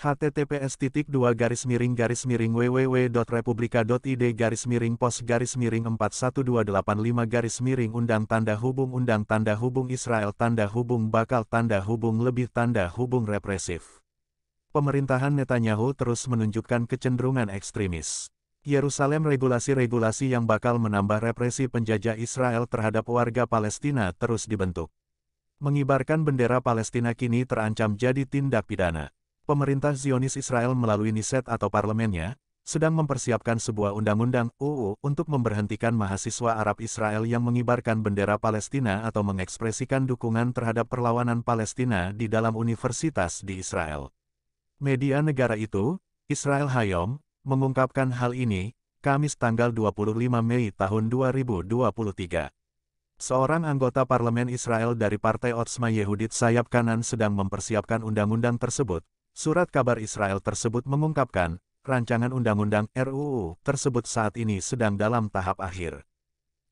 http://www.republika.id/pos/miring-www.rebus/undang-lebih-represif. Pemerintahan Netanyahu terus menunjukkan kecenderungan ekstremis. Yerusalem, regulasi-regulasi yang bakal menambah represi penjajah Israel terhadap warga Palestina terus dibentuk. Mengibarkan bendera Palestina kini terancam jadi tindak pidana. Pemerintah Zionis Israel melalui Knesset atau parlemennya, sedang mempersiapkan sebuah undang-undang UU untuk memberhentikan mahasiswa Arab Israel yang mengibarkan bendera Palestina atau mengekspresikan dukungan terhadap perlawanan Palestina di dalam universitas di Israel. Media negara itu, Israel Hayom, mengungkapkan hal ini, Kamis tanggal 25 Mei tahun 2023. Seorang anggota parlemen Israel dari Partai Otzma Yehudit sayap kanan sedang mempersiapkan undang-undang tersebut. Surat kabar Israel tersebut mengungkapkan, rancangan undang-undang RUU tersebut saat ini sedang dalam tahap akhir.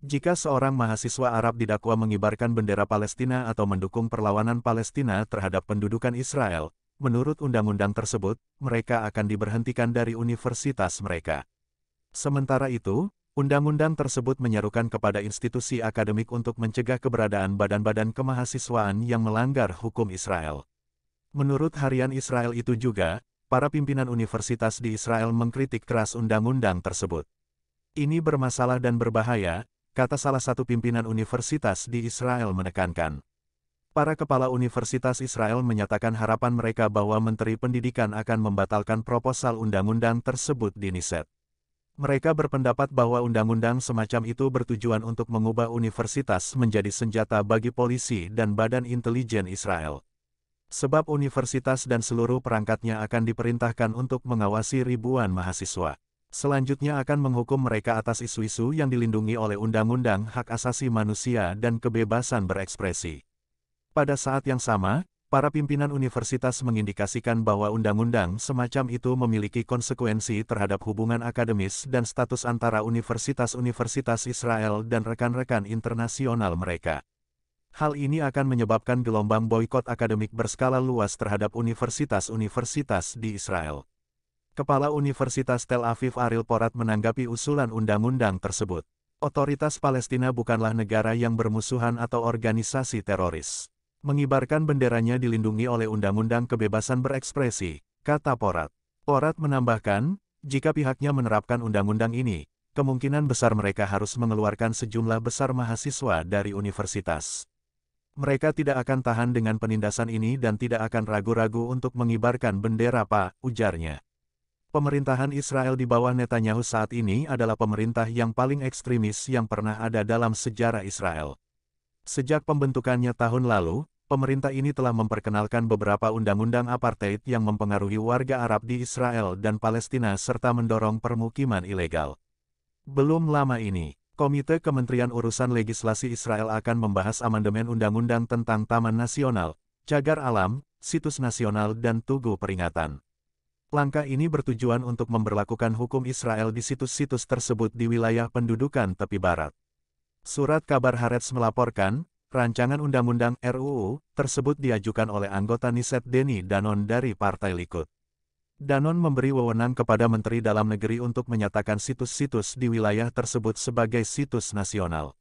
Jika seorang mahasiswa Arab didakwa mengibarkan bendera Palestina atau mendukung perlawanan Palestina terhadap pendudukan Israel, menurut undang-undang tersebut, mereka akan diberhentikan dari universitas mereka. Sementara itu, undang-undang tersebut menyerukan kepada institusi akademik untuk mencegah keberadaan badan-badan kemahasiswaan yang melanggar hukum Israel. Menurut harian Israel itu juga, para pimpinan universitas di Israel mengkritik keras undang-undang tersebut. Ini bermasalah dan berbahaya, kata salah satu pimpinan universitas di Israel menekankan. Para kepala universitas Israel menyatakan harapan mereka bahwa Menteri Pendidikan akan membatalkan proposal undang-undang tersebut di Knesset. Mereka berpendapat bahwa undang-undang semacam itu bertujuan untuk mengubah universitas menjadi senjata bagi polisi dan badan intelijen Israel. Sebab universitas dan seluruh perangkatnya akan diperintahkan untuk mengawasi ribuan mahasiswa. Selanjutnya akan menghukum mereka atas isu-isu yang dilindungi oleh Undang-Undang Hak Asasi Manusia dan Kebebasan Berekspresi. Pada saat yang sama, para pimpinan universitas mengindikasikan bahwa undang-undang semacam itu memiliki konsekuensi terhadap hubungan akademis dan status antara universitas-universitas Israel dan rekan-rekan internasional mereka. Hal ini akan menyebabkan gelombang boikot akademik berskala luas terhadap universitas-universitas di Israel. Kepala Universitas Tel Aviv Ariel Porat menanggapi usulan undang-undang tersebut. Otoritas Palestina bukanlah negara yang bermusuhan atau organisasi teroris. Mengibarkan benderanya dilindungi oleh Undang-Undang Kebebasan Berekspresi, kata Porat. Porat menambahkan, jika pihaknya menerapkan undang-undang ini, kemungkinan besar mereka harus mengeluarkan sejumlah besar mahasiswa dari universitas. Mereka tidak akan tahan dengan penindasan ini dan tidak akan ragu-ragu untuk mengibarkan bendera Pak, ujarnya. Pemerintahan Israel di bawah Netanyahu saat ini adalah pemerintah yang paling ekstremis yang pernah ada dalam sejarah Israel. Sejak pembentukannya tahun lalu, pemerintah ini telah memperkenalkan beberapa undang-undang apartheid yang mempengaruhi warga Arab di Israel dan Palestina serta mendorong permukiman ilegal. Belum lama ini, Komite Kementerian Urusan Legislasi Israel akan membahas amandemen undang-undang tentang Taman Nasional, Cagar Alam, Situs Nasional dan Tugu Peringatan. Langkah ini bertujuan untuk memberlakukan hukum Israel di situs-situs tersebut di wilayah pendudukan tepi barat. Surat kabar Haaretz melaporkan, rancangan undang-undang RUU tersebut diajukan oleh anggota Knesset Deni Danon dari Partai Likud. Danon memberi wewenang kepada Menteri Dalam Negeri untuk menyatakan situs-situs di wilayah tersebut sebagai situs nasional.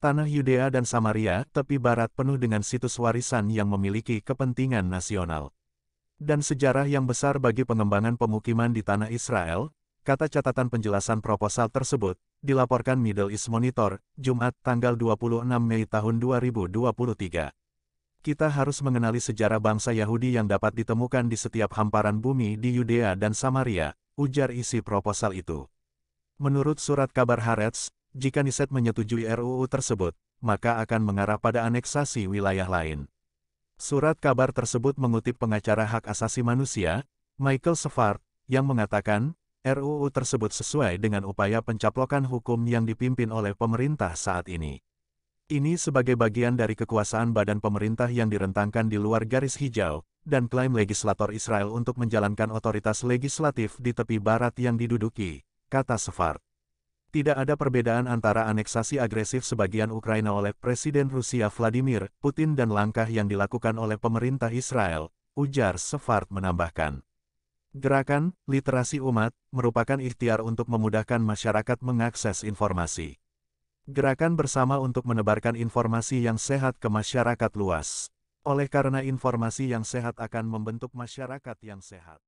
Tanah Yudea dan Samaria, tepi barat penuh dengan situs warisan yang memiliki kepentingan nasional. Dan sejarah yang besar bagi pengembangan pemukiman di tanah Israel, kata catatan penjelasan proposal tersebut, dilaporkan Middle East Monitor, Jumat tanggal 26 Mei tahun 2023. Kita harus mengenali sejarah bangsa Yahudi yang dapat ditemukan di setiap hamparan bumi di Yudea dan Samaria, ujar isi proposal itu. Menurut surat kabar Haaretz, jika Knesset menyetujui RUU tersebut, maka akan mengarah pada aneksasi wilayah lain. Surat kabar tersebut mengutip pengacara hak asasi manusia, Michael Sfard, yang mengatakan, RUU tersebut sesuai dengan upaya pencaplokan hukum yang dipimpin oleh pemerintah saat ini. Ini sebagai bagian dari kekuasaan badan pemerintah yang direntangkan di luar garis hijau, dan klaim legislator Israel untuk menjalankan otoritas legislatif di tepi barat yang diduduki, kata Sfard. Tidak ada perbedaan antara aneksasi agresif sebagian Ukraina oleh Presiden Rusia Vladimir Putin dan langkah yang dilakukan oleh pemerintah Israel, ujar Sfard menambahkan. Gerakan Literasi Umat merupakan ikhtiar untuk memudahkan masyarakat mengakses informasi. Gerakan bersama untuk menebarkan informasi yang sehat ke masyarakat luas. Oleh karena informasi yang sehat akan membentuk masyarakat yang sehat.